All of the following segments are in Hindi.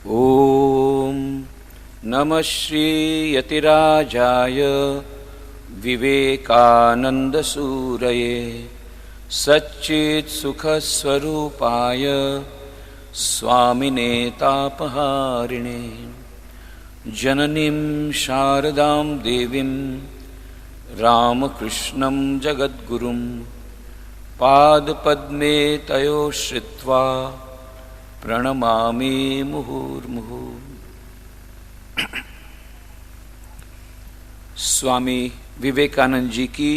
ओम नमः श्री यतिराजाय विवेकानंद सूरये सच्चित् सुख स्वरूपाय स्वामिने तापहारिणे जननीं शारदां देवीं रामकृष्णं जगद्गुरुं पादपद्मे तयो श्रित्वा प्रणमामि मुहुर्मुहुः। स्वामी विवेकानंद जी की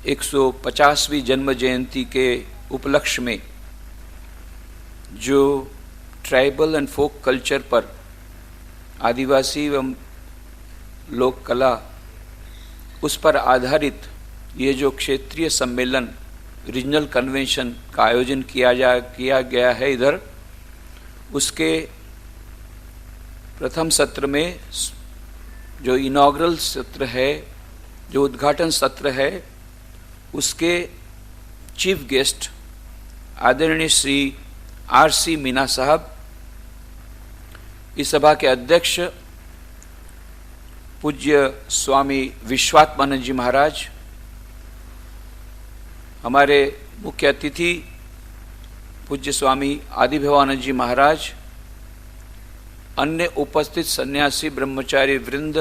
150वीं जन्म जयंती के उपलक्ष्य में जो ट्राइबल एंड फोक कल्चर पर, आदिवासी एवं लोक कला, उस पर आधारित ये जो क्षेत्रीय सम्मेलन, रीजनल कन्वेंशन का आयोजन किया गया है इधर, उसके प्रथम सत्र में जो इनॉग्रल सत्र है, जो उद्घाटन सत्र है, उसके चीफ गेस्ट आदरणीय श्री आर.सी. मीना साहब, इस सभा के अध्यक्ष पूज्य स्वामी विश्वात्मानंद जी महाराज, हमारे मुख्य अतिथि पूज्य स्वामी आदिभवानंद जी महाराज, अन्य उपस्थित सन्यासी ब्रह्मचारी वृंद,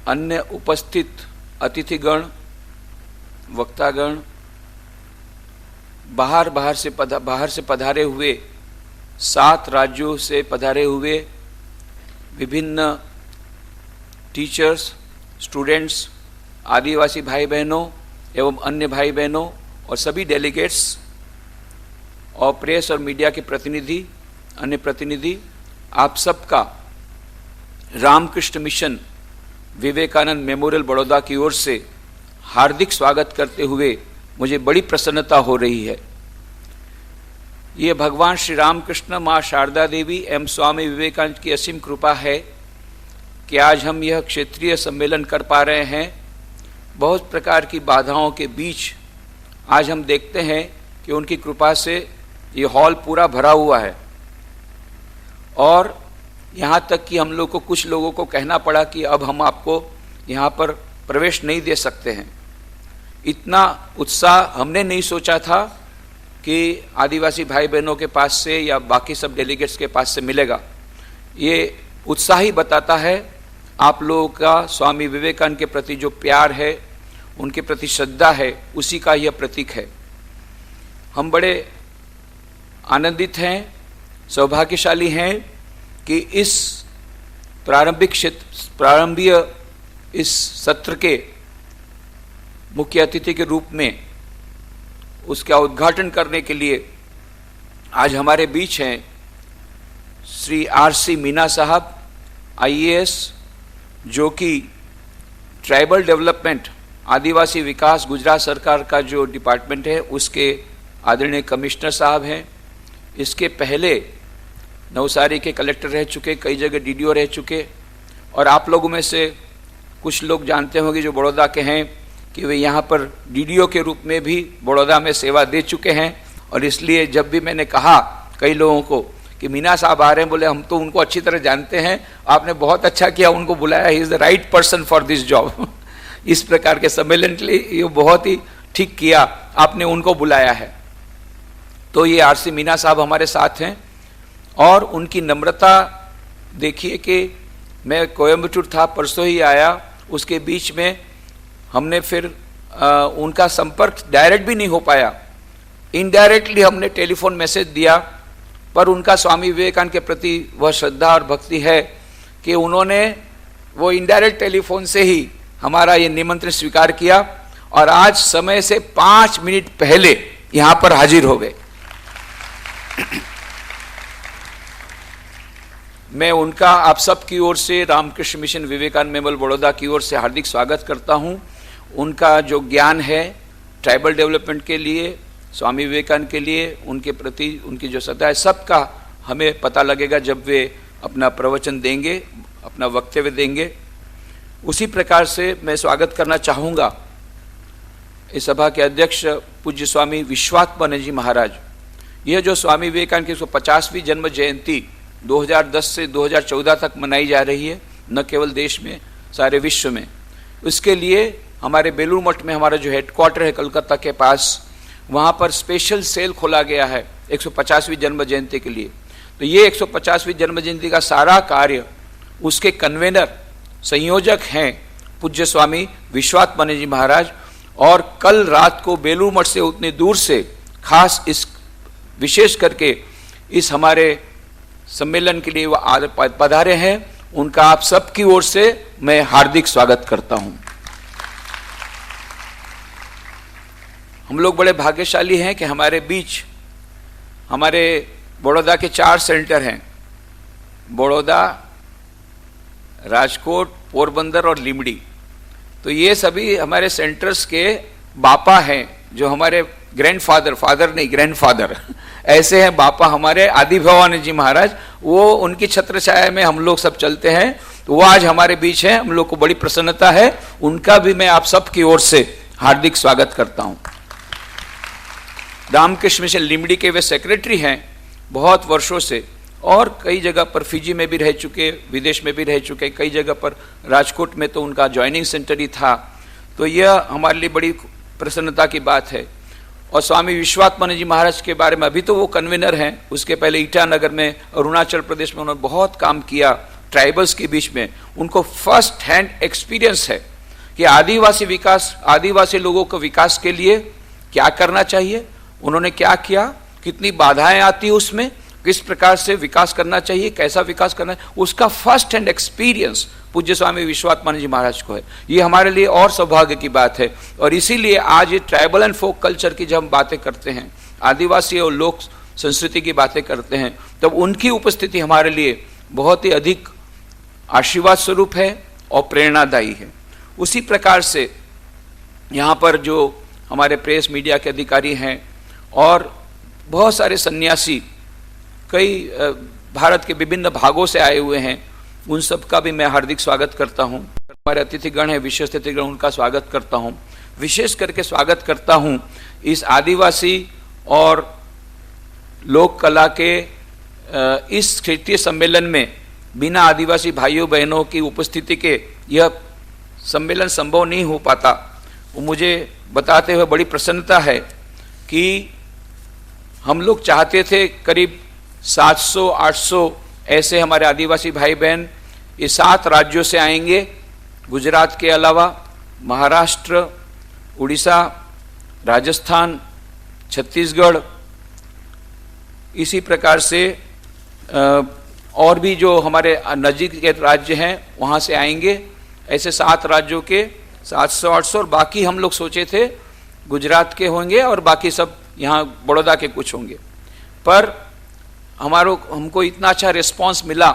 अन्य उपस्थित अतिथिगण, वक्तागण, बाहर से पधारे हुए, 7 राज्यों से पधारे हुए विभिन्न टीचर्स, स्टूडेंट्स, आदिवासी भाई बहनों एवं अन्य भाई बहनों और सभी डेलीगेट्स और प्रेस और मीडिया के प्रतिनिधि, अन्य प्रतिनिधि, आप सबका रामकृष्ण मिशन विवेकानंद मेमोरियल बड़ौदा की ओर से हार्दिक स्वागत करते हुए मुझे बड़ी प्रसन्नता हो रही है। ये भगवान श्री रामकृष्ण, माँ शारदा देवी एवं स्वामी विवेकानंद की असीम कृपा है कि आज हम यह क्षेत्रीय सम्मेलन कर पा रहे हैं। बहुत प्रकार की बाधाओं के बीच आज हम देखते हैं कि उनकी कृपा से ये हॉल पूरा भरा हुआ है और यहाँ तक कि हम लोग को, कुछ लोगों को कहना पड़ा कि अब हम आपको यहाँ पर प्रवेश नहीं दे सकते हैं। इतना उत्साह हमने नहीं सोचा था कि आदिवासी भाई बहनों के पास से या बाकी सब डेलीगेट्स के पास से मिलेगा। ये उत्साह ही बताता है आप लोगों का स्वामी विवेकानंद के प्रति जो प्यार है, उनके प्रति श्रद्धा है, उसी का यह प्रतीक है। हम बड़े आनंदित हैं, सौभाग्यशाली हैं कि इस प्रारंभीय इस सत्र के मुख्य अतिथि के रूप में उसका उद्घाटन करने के लिए आज हमारे बीच हैं श्री आर.सी. मीना साहब, IAS, जो कि ट्राइबल डेवलपमेंट, आदिवासी विकास, गुजरात सरकार का जो डिपार्टमेंट है उसके आदरणीय कमिश्नर साहब हैं। इसके पहले नवसारी के कलेक्टर रह चुके, कई जगह DDO रह चुके, और आप लोगों में से कुछ लोग जानते होंगे जो बड़ौदा के हैं कि वे यहाँ पर DDO के रूप में भी बड़ौदा में सेवा दे चुके हैं। और इसलिए जब भी मैंने कहा कई लोगों को कि मीना साहब आ रहे हैं, बोले हम तो उनको अच्छी तरह जानते हैं, आपने बहुत अच्छा किया उनको बुलाया, he is the right person for this job. इस प्रकार के सम्मेलन के लिए ये बहुत ही ठीक किया, आपने उनको बुलाया है। तो ये आर.सी. मीना साहब हमारे साथ हैं और उनकी नम्रता देखिए कि मैं कोयम्बटूर था, परसों ही आया, उसके बीच में हमने फिर उनका संपर्क डायरेक्ट भी नहीं हो पाया, इनडायरेक्टली हमने टेलीफोन मैसेज दिया, पर उनका स्वामी विवेकानंद के प्रति वह श्रद्धा और भक्ति है कि उन्होंने वो इनडायरेक्ट टेलीफोन से ही हमारा ये निमंत्रण स्वीकार किया और आज समय से 5 मिनट पहले यहाँ पर हाजिर हो गए। मैं उनका आप सब की ओर से, रामकृष्ण मिशन विवेकानंद मेमोरियल बड़ौदा की ओर से हार्दिक स्वागत करता हूँ। उनका जो ज्ञान है ट्राइबल डेवलपमेंट के लिए, स्वामी विवेकानंद के लिए, उनके प्रति उनकी जो श्रद्धा है, सबका हमें पता लगेगा जब वे अपना प्रवचन देंगे, अपना वक्तव्य देंगे। उसी प्रकार से मैं स्वागत करना चाहूँगा इस सभा के अध्यक्ष पूज्य स्वामी विश्वात्मानंद जी महाराज। यह जो स्वामी विवेकानंद की 150वीं जन्म जयंती 2010 से 2014 तक मनाई जा रही है, न केवल देश में, सारे विश्व में। उसके लिए हमारे बेलूर मठ में हमारा जो हेडक्वार्टर है कलकत्ता के पास, वहाँ पर स्पेशल सेल खोला गया है 150वीं जन्म जयंती के लिए। तो ये 150वीं जन्म जयंती का सारा कार्य, उसके कन्वेनर, संयोजक हैं पूज्य स्वामी विश्वात्मानंद जी महाराज। और कल रात को बेलूर मठ से उतनी दूर से खास इस विशेष करके इस हमारे सम्मेलन के लिए वो पधारे हैं। उनका आप सबकी ओर से मैं हार्दिक स्वागत करता हूं। हम लोग बड़े भाग्यशाली हैं कि हमारे बीच हमारे बड़ौदा के 4 सेंटर हैं, बड़ौदा, राजकोट, पोरबंदर और लिमड़ी। तो ये सभी हमारे सेंटर्स के बापा हैं, जो हमारे ग्रैंडफादर, फादर नहीं ग्रैंडफादर ऐसे हैं बापा हमारे आदि भवानंद जी महाराज। वो उनकी छत्र छाया में हम लोग सब चलते हैं। तो वो आज हमारे बीच हैं, हम लोग को बड़ी प्रसन्नता है। उनका भी मैं आप सबकी ओर से हार्दिक स्वागत करता हूं। रामकृष्ण मिशन लिमड़ी के वे सेक्रेटरी हैं बहुत वर्षों से, और कई जगह पर फिजी में भी रह चुके, विदेश में भी रह चुके, कई जगह पर, राजकोट में तो उनका ज्वाइनिंग सेंटर ही था। तो यह हमारे लिए बड़ी प्रसन्नता की बात है। और स्वामी विश्वात्मानंद जी महाराज के बारे में, अभी तो वो कन्वीनर हैं, उसके पहले ईटानगर में, अरुणाचल प्रदेश में उन्होंने बहुत काम किया ट्राइबल्स के बीच में। उनको फर्स्ट हैंड एक्सपीरियंस है कि आदिवासी विकास, आदिवासी लोगों को विकास के लिए क्या करना चाहिए, उन्होंने क्या किया, कितनी बाधाएं आती है उसमें, किस प्रकार से विकास करना चाहिए, कैसा विकास करना है, उसका फर्स्ट हैंड एक्सपीरियंस पूज्य स्वामी विश्वात्मानंद जी महाराज को है। ये हमारे लिए और सौभाग्य की बात है। और इसीलिए आज ये ट्राइबल एंड फोक कल्चर की जब हम बातें करते हैं, आदिवासी और लोक संस्कृति की बातें करते हैं, तब उनकी उपस्थिति हमारे लिए बहुत ही अधिक आशीर्वाद स्वरूप है और प्रेरणादायी है। उसी प्रकार से यहाँ पर जो हमारे प्रेस मीडिया के अधिकारी हैं और बहुत सारे सन्यासी कई भारत के विभिन्न भागों से आए हुए हैं, उन सब का भी मैं हार्दिक स्वागत करता हूं। हमारे अतिथिगण हैं, विशेष अतिथिगण, उनका स्वागत करता हूं। विशेष करके स्वागत करता हूं इस आदिवासी और लोक कला के इस क्षेत्रीय सम्मेलन में बिना आदिवासी भाइयों बहनों की उपस्थिति के यह सम्मेलन संभव नहीं हो पाता। वो मुझे बताते हुए बड़ी प्रसन्नता है कि हम लोग चाहते थे करीब 700-800 ऐसे हमारे आदिवासी भाई बहन ये 7 राज्यों से आएंगे, गुजरात के अलावा महाराष्ट्र, उड़ीसा, राजस्थान, छत्तीसगढ़, इसी प्रकार से और भी जो हमारे नज़दीक के राज्य हैं वहाँ से आएंगे। ऐसे 7 राज्यों के 700-800, और बाकी हम लोग सोचे थे गुजरात के होंगे और बाकी सब यहाँ बड़ौदा के कुछ होंगे। पर हमको इतना अच्छा रिस्पांस मिला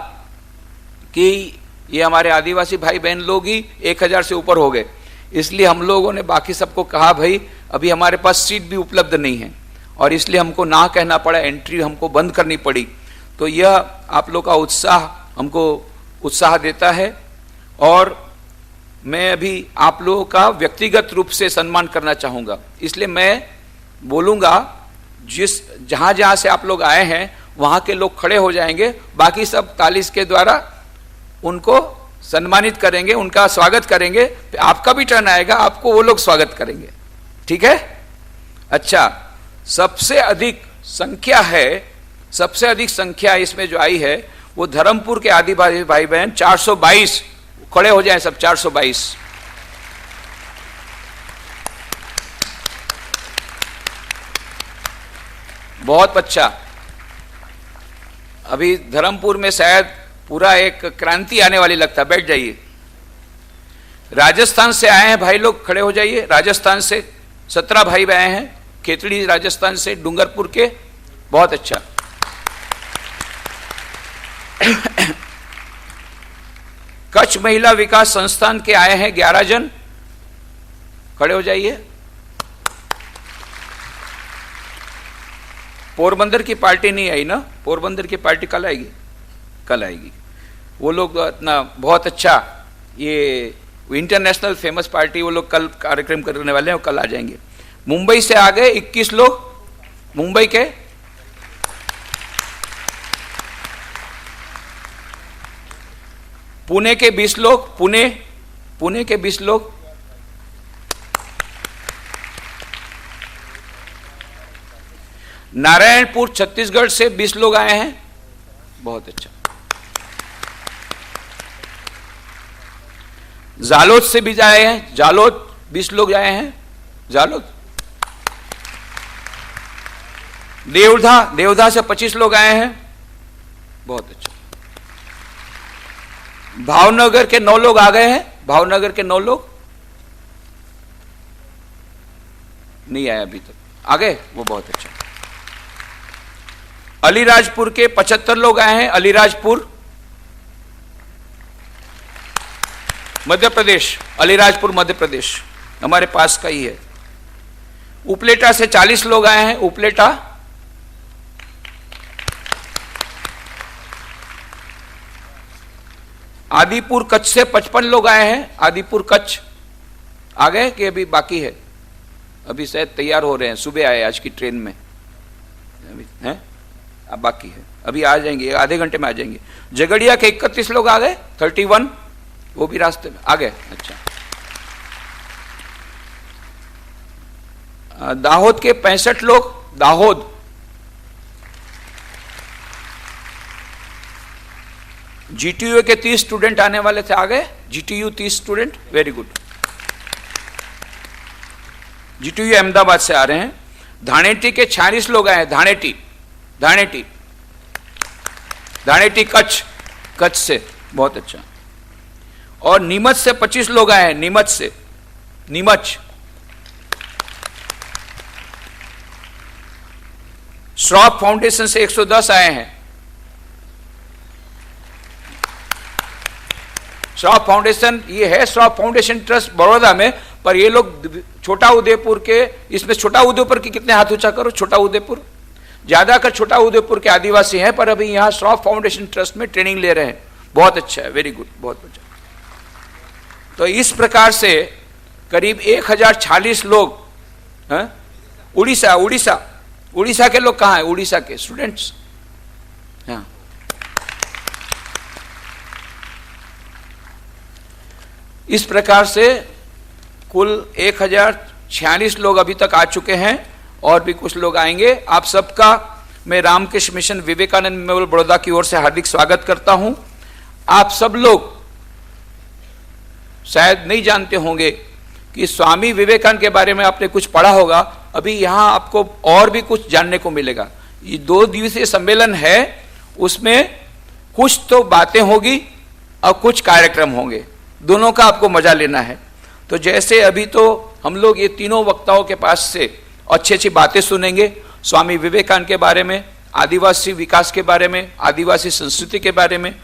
कि ये हमारे आदिवासी भाई बहन लोग ही 1000 से ऊपर हो गए। इसलिए हम लोगों ने बाकी सबको कहा भाई अभी हमारे पास सीट भी उपलब्ध नहीं है, और इसलिए हमको ना कहना पड़ा, एंट्री हमको बंद करनी पड़ी। तो यह आप लोग का उत्साह हमको उत्साह देता है, और मैं अभी आप लोगों का व्यक्तिगत रूप से सम्मान करना चाहूँगा। इसलिए मैं बोलूँगा, जहाँ जहाँ से आप लोग आए हैं वहाँ के लोग खड़े हो जाएंगे, बाकी सब ताली के द्वारा उनको सम्मानित करेंगे, उनका स्वागत करेंगे। फिर आपका भी टर्न आएगा, आपको वो लोग स्वागत करेंगे, ठीक है? अच्छा, सबसे अधिक संख्या इसमें जो आई है वो धर्मपुर के आदिवासी भाई बहन 422, खड़े हो जाएं सब 422। बहुत अच्छा। अभी धर्मपुर में शायद पूरा एक क्रांति आने वाली लगता है, बैठ जाइए। राजस्थान से आए हैं भाई लोग, खड़े हो जाइए। राजस्थान से 17 भाई आए हैं, खेतड़ी राजस्थान से, डूंगरपुर के, बहुत अच्छा। कच्छ महिला विकास संस्थान के आए हैं 11 जन, खड़े हो जाइए। पोरबंदर की पार्टी नहीं आई ना, पोरबंदर की पार्टी कल आएगी, कल आएगी। वो लोग इतना बहुत अच्छा, ये इंटरनेशनल फेमस पार्टी, वो लोग कल कार्यक्रम करने वाले हैं और कल आ जाएंगे। मुंबई से आ गए 21 लोग, मुंबई के पुणे के 20 लोग, पुणे के 20 लोग, नारायणपुर छत्तीसगढ़ से 20 लोग आए हैं, बहुत अच्छा। जालोद से भी आए हैं, जालोद 20 लोग आए हैं, जालोद। देवधा से 25 लोग आए हैं, बहुत अच्छा। भावनगर के 9 लोग आ गए हैं, भावनगर के 9 लोग नहीं आए अभी तक, आ गए, वो बहुत अच्छा। अलीराजपुर के 75 लोग आए हैं, अलीराजपुर मध्य प्रदेश, अलीराजपुर मध्य प्रदेश हमारे पास का ही है। उपलेटा से 40 लोग आए हैं, उपलेटा। आदिपुर कच्छ से 55 लोग आए हैं, आदिपुर कच्छ आ गए कि अभी बाकी है? अभी शायद तैयार हो रहे हैं, सुबह आए आज की ट्रेन में, अभी हैं, अब बाकी है, अभी आ जाएंगे, आधे घंटे में आ जाएंगे। झगड़िया के 31 लोग आ गए, 31, वो भी रास्ते में आ गए, अच्छा। दाहोद के 65 लोग, दाहोद। जीटीयू के 30 स्टूडेंट आने वाले थे, आ गए, GTU 30 student, very good. GTU Ahmedabad से आ रहे हैं। धानेटी के 46 लोग आए हैं, धानेटी, धानेटी, धानेटी कच्छ, कच्छ से, बहुत अच्छा। और नीमच से 25 लोग आए हैं, नीमच से, नीमच। श्रॉफ फाउंडेशन से 110 आए हैं, श्रॉफ फाउंडेशन, ये है श्रॉफ फाउंडेशन ट्रस्ट बड़ौदा में, पर ये लोग छोटा उदयपुर के, इसमें छोटा उदयपुर के कितने हाथ ऊंचा करो, छोटा उदयपुर, ज्यादातर छोटा उदयपुर के आदिवासी हैं, पर अभी यहां श्रॉफ फाउंडेशन ट्रस्ट में ट्रेनिंग ले रहे हैं, बहुत अच्छा है, वेरी गुड, बहुत अच्छा। तो इस प्रकार से करीब 1040 लोग, उड़ीसा, उड़ीसा, उड़ीसा के लोग कहां हैं? उड़ीसा के स्टूडेंट्स, हाँ। इस प्रकार से कुल 1046 लोग अभी तक आ चुके हैं, और भी कुछ लोग आएंगे। आप सबका मैं रामकृष्ण मिशन विवेकानंद मेमोरियल बड़ौदा की ओर से हार्दिक स्वागत करता हूं। आप सब लोग शायद नहीं जानते होंगे कि स्वामी विवेकानंद के बारे में आपने कुछ पढ़ा होगा, अभी यहां आपको और भी कुछ जानने को मिलेगा। ये 2 दिवसीय सम्मेलन है, उसमें कुछ तो बातें होगी और कुछ कार्यक्रम होंगे, दोनों का आपको मजा लेना है। तो जैसे अभी तो हम लोग ये तीनों वक्ताओं के पास से अच्छी अच्छी बातें सुनेंगे, स्वामी विवेकानंद के बारे में, आदिवासी विकास के बारे में, आदिवासी संस्कृति के बारे में।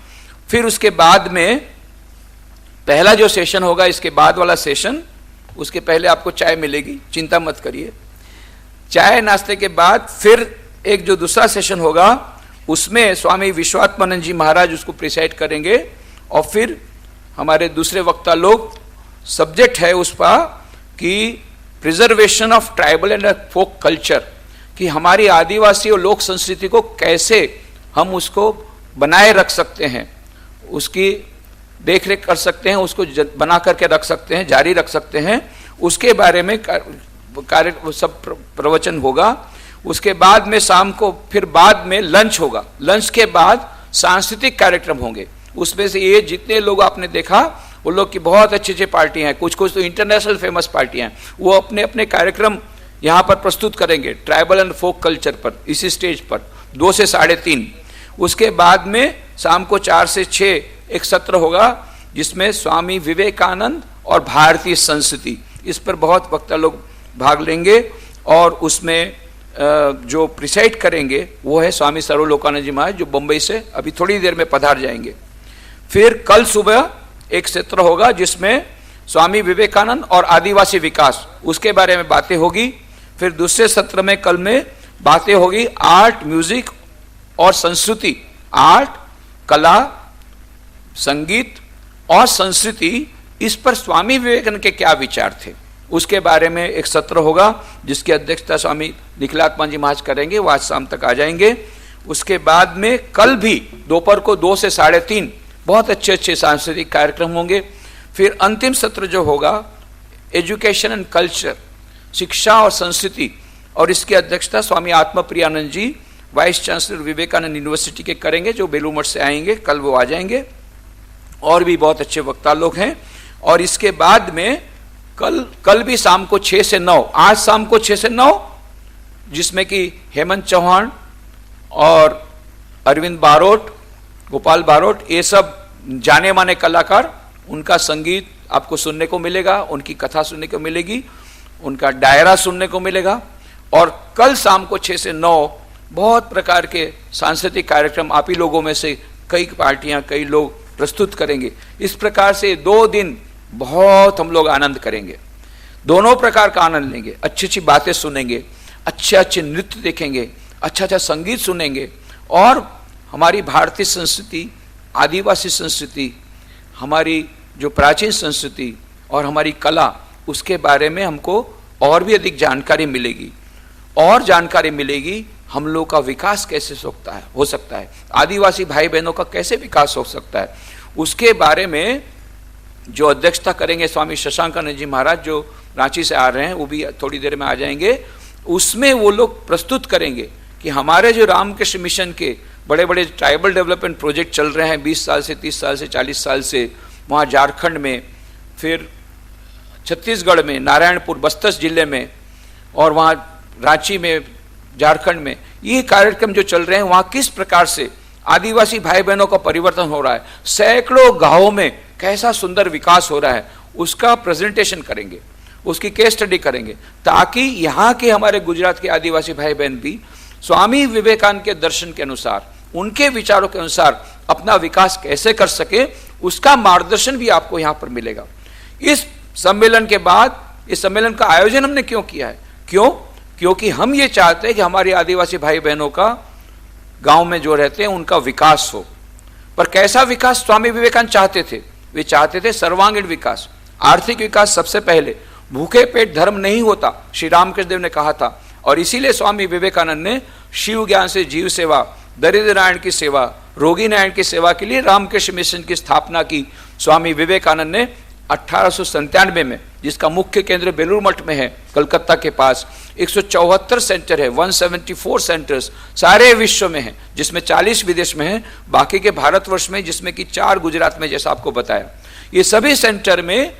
फिर उसके बाद में पहला जो सेशन होगा, इसके बाद वाला सेशन, उसके पहले आपको चाय मिलेगी, चिंता मत करिए। चाय नाश्ते के बाद फिर एक जो दूसरा सेशन होगा, उसमें स्वामी विश्वात्मानंद जी महाराज उसको प्रिसाइड करेंगे, और फिर हमारे दूसरे वक्ता लोग, सब्जेक्ट है उस पर कि preservation of tribal and folk culture, कि हमारी आदिवासी और लोक संस्कृति को कैसे हम उसको बनाए रख सकते हैं, उसकी देख रेख कर सकते हैं, उसको बना करके रख सकते हैं, जारी रख सकते हैं, उसके बारे में कार्य सब प्रवचन होगा। उसके बाद में शाम को फिर बाद में लंच होगा, लंच के बाद सांस्कृतिक कार्यक्रम होंगे। उसमें से ये जितने लोग आपने देखा, वो लोग की बहुत अच्छी अच्छी पार्टियां हैं, कुछ कुछ तो इंटरनेशनल फेमस पार्टियां हैं, वो अपने अपने कार्यक्रम यहाँ पर प्रस्तुत करेंगे ट्राइबल एंड फोक कल्चर पर, इसी स्टेज पर 2 से 3:30। उसके बाद में शाम को 4 से 6 एक सत्र होगा, जिसमें स्वामी विवेकानंद और भारतीय संस्कृति, इस पर बहुत वक्ता लोग भाग लेंगे। और उसमें जो प्रिसाइड करेंगे वो है स्वामी सर्वलोकानंद जी महाराज, जो बंबई से अभी थोड़ी देर में पधार जाएंगे। फिर कल सुबह एक सत्र होगा, जिसमें स्वामी विवेकानंद और आदिवासी विकास, उसके बारे में बातें होगी। फिर दूसरे सत्र में कल में बातें होगी आर्ट, म्यूजिक और संस्कृति, आर्ट, कला, संगीत और संस्कृति, इस पर स्वामी विवेकानंद के क्या विचार थे, उसके बारे में एक सत्र होगा, जिसकी अध्यक्षता स्वामी निखिलात्मा जी महाराज करेंगे, वो आज शाम तक आ जाएंगे। उसके बाद में कल भी दोपहर को 2 से 3:30 बहुत अच्छे अच्छे सांस्कृतिक कार्यक्रम होंगे। फिर अंतिम सत्र जो होगा एजुकेशन एंड कल्चर, शिक्षा और संस्कृति, और इसकी अध्यक्षता स्वामी आत्मप्रियानंद जी वाइस चांसलर विवेकानंद यूनिवर्सिटी के करेंगे, जो बेलूर मठ से आएंगे, कल वो आ जाएंगे। और भी बहुत अच्छे वक्ता लोग हैं। और इसके बाद में कल भी शाम को 6 से 9, आज शाम को 6 से 9, जिसमें कि हेमंत चौहान और अरविंद बारोट, गोपाल बारोट, ये सब जाने माने कलाकार, उनका संगीत आपको सुनने को मिलेगा, उनकी कथा सुनने को मिलेगी, उनका डायरा सुनने को मिलेगा। और कल शाम को 6 से 9 बहुत प्रकार के सांस्कृतिक कार्यक्रम आप ही लोगों में से कई पार्टियां, कई लोग प्रस्तुत करेंगे। इस प्रकार से 2 दिन बहुत हम लोग आनंद करेंगे, दोनों प्रकार का आनंद लेंगे, अच्छी अच्छी बातें सुनेंगे, अच्छे अच्छे नृत्य देखेंगे, अच्छा अच्छा संगीत सुनेंगे, और हमारी भारतीय संस्कृति, आदिवासी संस्कृति, हमारी जो प्राचीन संस्कृति और हमारी कला, उसके बारे में हमको और भी अधिक जानकारी मिलेगी। और जानकारी मिलेगी हम लोग का विकास कैसे हो सकता है, आदिवासी भाई बहनों का कैसे विकास हो सकता है, उसके बारे में जो अध्यक्षता करेंगे स्वामी शशांकानंद जी महाराज, जो रांची से आ रहे हैं, वो भी थोड़ी देर में आ जाएंगे। उसमें वो लोग प्रस्तुत करेंगे कि हमारे जो रामकृष्ण मिशन के बड़े बड़े ट्राइबल डेवलपमेंट प्रोजेक्ट चल रहे हैं 20 साल से, 30 साल से, 40 साल से, वहाँ झारखंड में, फिर छत्तीसगढ़ में, नारायणपुर, बस्तर जिले में, और वहाँ रांची में, झारखंड में, ये कार्यक्रम जो चल रहे हैं, वहाँ किस प्रकार से आदिवासी भाई बहनों का परिवर्तन हो रहा है, सैकड़ों गांवों में कैसा सुंदर विकास हो रहा है, उसका प्रेजेंटेशन करेंगे, उसकी केस स्टडी करेंगे, ताकि यहाँ के हमारे गुजरात के आदिवासी भाई बहन भी स्वामी विवेकानंद के दर्शन के अनुसार, उनके विचारों के अनुसार अपना विकास कैसे कर सके, उसका मार्गदर्शन भी आपको यहाँ पर मिलेगा। इस सम्मेलन के बाद, इस सम्मेलन का आयोजन हमने क्यों किया है? क्योंकि हम ये चाहते हैं कि हमारे आदिवासी भाई बहनों का गांव में जो रहते हैं उनका विकास हो। पर कैसा विकास स्वामी विवेकानंद चाहते थे? वे चाहते थे सर्वांगीण विकास, आर्थिक विकास सबसे पहले। भूखे पेट धर्म नहीं होता, श्री रामकृष्ण देव ने कहा था, और इसीलिए स्वामी विवेकानंद ने शिव ज्ञान से जीव सेवा, दरिद्र नारायण की सेवा, रोगी नारायण की सेवा के लिए रामकृष्ण मिशन की स्थापना की। स्वामी विवेकानंद ने 1897 में, जिसका मुख्य केंद्र बेलूर मठ में है, कलकत्ता के पास, 174 सेंटर है, 174 सेंटर्स सारे विश्व में हैं, जिसमें 40 विदेश में हैं, बाकी के भारतवर्ष में, जिसमें कि 4 गुजरात में, जैसा आपको बताया। ये सभी सेंटर में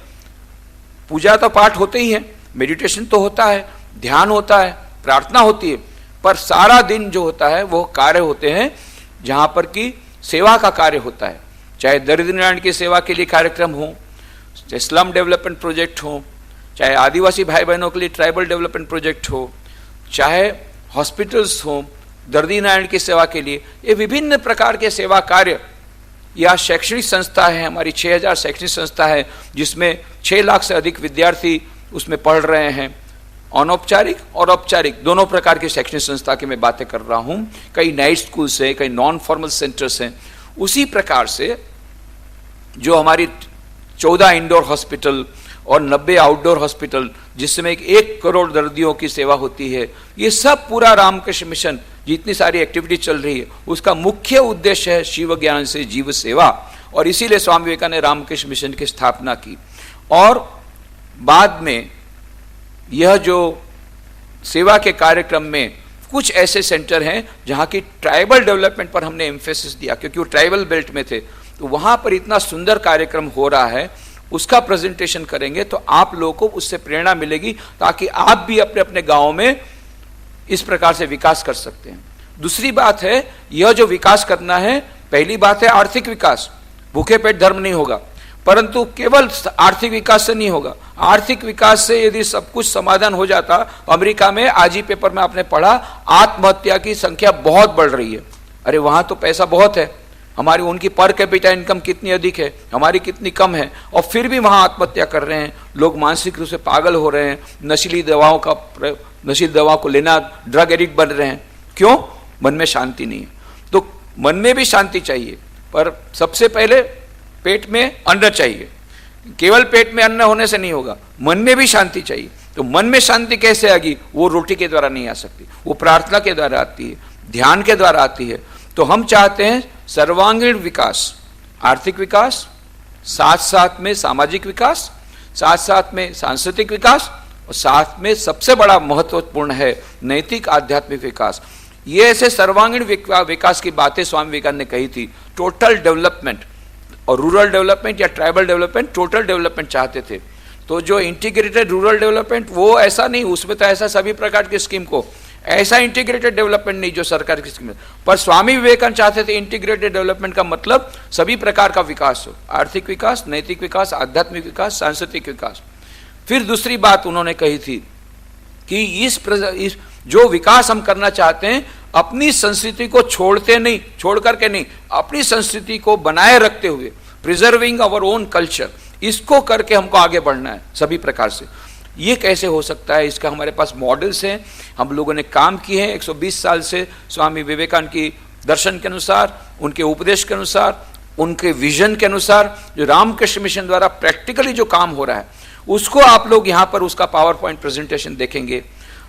पूजा तो पाठ होते ही हैं, मेडिटेशन तो होता है, ध्यान होता है, प्रार्थना होती है, पर सारा दिन जो होता है वो कार्य होते हैं जहाँ पर कि सेवा का कार्य होता है। चाहे दरिद्र नारायण की सेवा के लिए कार्यक्रम हो, चाहे स्लम डेवलपमेंट प्रोजेक्ट हो, चाहे आदिवासी भाई बहनों के लिए ट्राइबल डेवलपमेंट प्रोजेक्ट हो, चाहे हॉस्पिटल्स हो दर्दी नारायण की सेवा के लिए, ये विभिन्न प्रकार के सेवा कार्य, या शैक्षणिक संस्था है हमारी, 6000 शैक्षणिक संस्था है, जिसमें 6 लाख से अधिक विद्यार्थी उसमें पढ़ रहे हैं। अनौपचारिक और औपचारिक दोनों प्रकार की शैक्षणिक संस्था की मैं बातें कर रहा हूँ। कई नाइट स्कूल्स हैं, कई नॉन फॉर्मल सेंटर्स हैं। उसी प्रकार से जो हमारी 14 इंडोर हॉस्पिटल और 90 आउटडोर हॉस्पिटल, जिसमें 1 करोड़ दर्दियों की सेवा होती है, ये सब पूरा रामकृष्ण मिशन, जितनी सारी एक्टिविटी चल रही है, उसका मुख्य उद्देश्य है शिव ज्ञान से जीव सेवा। और इसीलिए स्वामी विवेकानंद ने रामकृष्ण मिशन की स्थापना की। और बाद में यह जो सेवा के कार्यक्रम में कुछ ऐसे सेंटर हैं जहाँ की ट्राइबल डेवलपमेंट पर हमने एम्फेसिस दिया, क्योंकि वो ट्राइबल बेल्ट में थे, तो वहाँ पर इतना सुंदर कार्यक्रम हो रहा है, उसका प्रेजेंटेशन करेंगे तो आप लोगों को उससे प्रेरणा मिलेगी, ताकि आप भी अपने अपने गाँव में इस प्रकार से विकास कर सकते हैं। दूसरी बात है, यह जो विकास करना है, पहली बात है आर्थिक विकास। भूखे पेट धर्म नहीं होगा, परंतु केवल आर्थिक विकास से नहीं होगा। आर्थिक विकास से यदि सब कुछ समाधान हो जाता, अमेरिका में आज ही पेपर में आपने पढ़ा, आत्महत्या की संख्या बहुत बढ़ रही है। अरे वहां तो पैसा बहुत है, हमारी उनकी पर कैपिटा इनकम कितनी अधिक है, हमारी कितनी कम है, और फिर भी वहां आत्महत्या कर रहे हैं लोग, मानसिक रूप से पागल हो रहे हैं, नशीली दवाओं को लेना, ड्रग एडिक्ट बन रहे हैं। क्यों? मन में शांति नहीं है। तो मन में भी शांति चाहिए, पर सबसे पहले पेट में अन्न चाहिए। केवल पेट में अन्न होने से नहीं होगा, मन में भी शांति चाहिए। तो मन में शांति कैसे आएगी? वो रोटी के द्वारा नहीं आ सकती, वो प्रार्थना के द्वारा आती है, ध्यान के द्वारा आती है। तो हम चाहते हैं सर्वांगीण विकास, आर्थिक विकास, साथ साथ में सामाजिक विकास, साथ साथ में सांस्कृतिक विकास, और साथ में सबसे बड़ा महत्वपूर्ण है नैतिक आध्यात्मिक विकास। ये ऐसे सर्वांगीण विकास की बातें स्वामी विवेकानंद ने कही थी। टोटल डेवलपमेंट, और रूरल डेवलपमेंट या ट्राइबल डेवलपमेंट, टोटल डेवलपमेंट चाहते थे। तो जो इंटीग्रेटेड रूरल डेवलपमेंट, वो ऐसा नहीं, उसमें तो ऐसा सभी प्रकार की स्कीम को, ऐसा इंटीग्रेटेड डेवलपमेंट नहीं जो सरकार की स्कीम है। पर स्वामी विवेकानंद चाहते थे इंटीग्रेटेड डेवलपमेंट का मतलब सभी प्रकार का विकास हो, आर्थिक विकास, नैतिक विकास, आध्यात्मिक विकास, सांस्कृतिक विकास। फिर दूसरी बात उन्होंने कही थी कि इस जो विकास हम करना चाहते हैं, अपनी संस्कृति को छोड़ते नहीं, छोड़ करके नहीं, अपनी संस्कृति को बनाए रखते हुए, प्रिजर्विंग आवर ओन कल्चर, इसको करके हमको आगे बढ़ना है सभी प्रकार से। ये कैसे हो सकता है? इसका हमारे पास मॉडल्स हैं, हम लोगों ने काम किए हैं 120 साल से स्वामी विवेकानंद की दर्शन के अनुसार, उनके उपदेश के अनुसार, उनके विजन के अनुसार, जो रामकृष्ण मिशन द्वारा प्रैक्टिकली जो काम हो रहा है, उसको आप लोग यहाँ पर उसका पावर पॉइंट प्रेजेंटेशन देखेंगे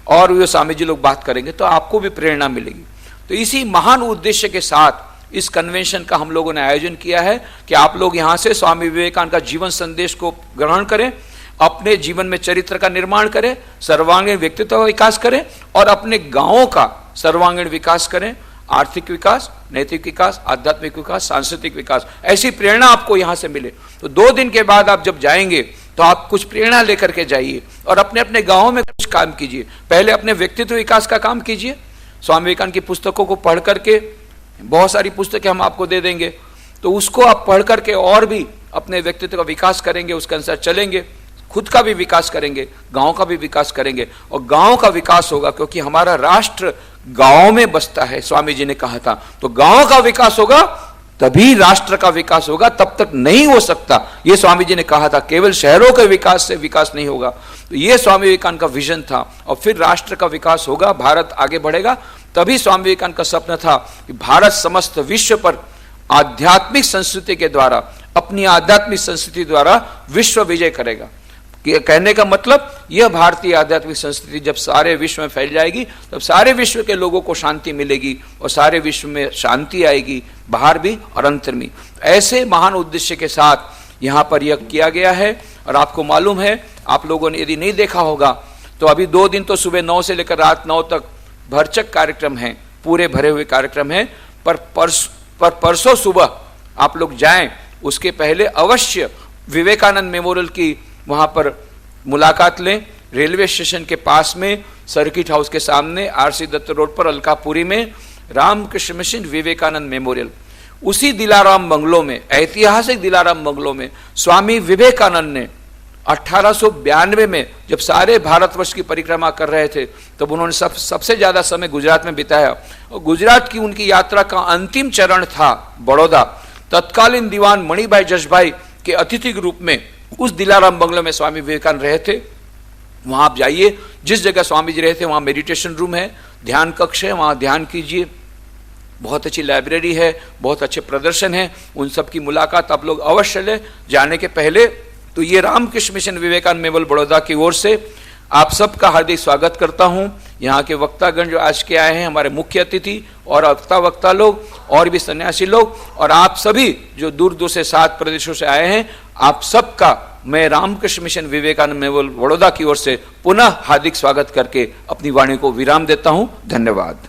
और वो स्वामी जी लोग बात करेंगे तो आपको भी प्रेरणा मिलेगी। तो इसी महान उद्देश्य के साथ इस कन्वेंशन का हम लोगों ने आयोजन किया है कि आप लोग यहाँ से स्वामी विवेकानंद का जीवन संदेश को ग्रहण करें, अपने जीवन में चरित्र का निर्माण करें, सर्वांगीण व्यक्तित्व का विकास करें और अपने गांवों का सर्वांगीण विकास करें, आर्थिक विकास, नैतिक विकास, आध्यात्मिक विकास, सांस्कृतिक विकास, ऐसी प्रेरणा आपको यहाँ से मिले। तो 2 दिन के बाद आप जब जाएंगे तो आप कुछ प्रेरणा लेकर के जाइए और अपने अपने गांवों में कुछ काम कीजिए। पहले अपने व्यक्तित्व विकास का काम कीजिए। स्वामी विवेकानंद की पुस्तकों को पढ़ करके, बहुत सारी पुस्तकें हम आपको दे देंगे, तो उसको आप पढ़ करके और भी अपने व्यक्तित्व का विकास करेंगे, उसके अनुसार चलेंगे, खुद का भी विकास करेंगे, गांव का भी विकास करेंगे। और गांव का विकास होगा क्योंकि हमारा राष्ट्र गांव में बसता है, स्वामी जी ने कहा था। तो गांव का विकास होगा तभी राष्ट्र का विकास होगा, तब तक नहीं हो सकता। ये स्वामी जी ने कहा था, केवल शहरों के विकास से विकास नहीं होगा। तो ये स्वामी विवेकानंद का विजन था। और फिर राष्ट्र का विकास होगा, भारत आगे बढ़ेगा। तभी स्वामी विवेकानंद का सपना था कि भारत समस्त विश्व पर आध्यात्मिक संस्कृति के द्वारा, अपनी आध्यात्मिक संस्कृति द्वारा विश्व विजय करेगा। कहने का मतलब यह भारतीय आध्यात्मिक संस्कृति जब सारे विश्व में फैल जाएगी, तब सारे विश्व के लोगों को शांति मिलेगी और सारे विश्व में शांति आएगी, बाहर भी और अंतर में। ऐसे महान उद्देश्य के साथ यहाँ पर यह किया गया है। और आपको मालूम है, आप लोगों ने यदि नहीं देखा होगा तो अभी 2 दिन तो सुबह 9 से लेकर रात 9 तक भरचक कार्यक्रम है, पूरे भरे हुए कार्यक्रम है। पर परसों सुबह आप लोग जाएं, उसके पहले अवश्य विवेकानंद मेमोरियल की वहाँ पर मुलाकात लें। रेलवे स्टेशन के पास में, सर्किट हाउस के सामने, आरसी दत्त रोड पर अलकापुरी में रामकृष्ण मिशन विवेकानंद मेमोरियल, उसी दिलाराम बंगलो में, ऐतिहासिक दिलाराम बंगलो में स्वामी विवेकानंद ने 1892 में जब सारे भारतवर्ष की परिक्रमा कर रहे थे, तब उन्होंने सबसे ज्यादा समय गुजरात में बिताया। और गुजरात की उनकी यात्रा का अंतिम चरण था बड़ौदा। तत्कालीन दीवान मणिभाई जशभाई के अतिथि के रूप में उस दिलाराम बंगलो में स्वामी विवेकानंद रहे थे। वहां आप जाइए, जिस जगह स्वामी जी रहे थे वहां मेडिटेशन रूम है, ध्यान कक्ष है, वहां ध्यान कीजिए। बहुत अच्छी लाइब्रेरी है, बहुत अच्छे प्रदर्शन है, उन सब की मुलाकात आप लोग अवश्य लें। जाने के पहले तो ये रामकृष्ण मिशन विवेकानंद मेमोरियल बड़ौदा की ओर से आप सबका हार्दिक स्वागत करता हूं। यहाँ के वक्तागण जो आज के आए हैं, हमारे मुख्य अतिथि और वक्ता लोग और भी सन्यासी लोग, और आप सभी जो दूर दूर से 7 प्रदेशों से आए हैं, आप सबका मैं रामकृष्ण मिशन विवेकानंद मेमोरियल बड़ौदा की ओर से पुनः हार्दिक स्वागत करके अपनी वाणी को विराम देता हूं। धन्यवाद।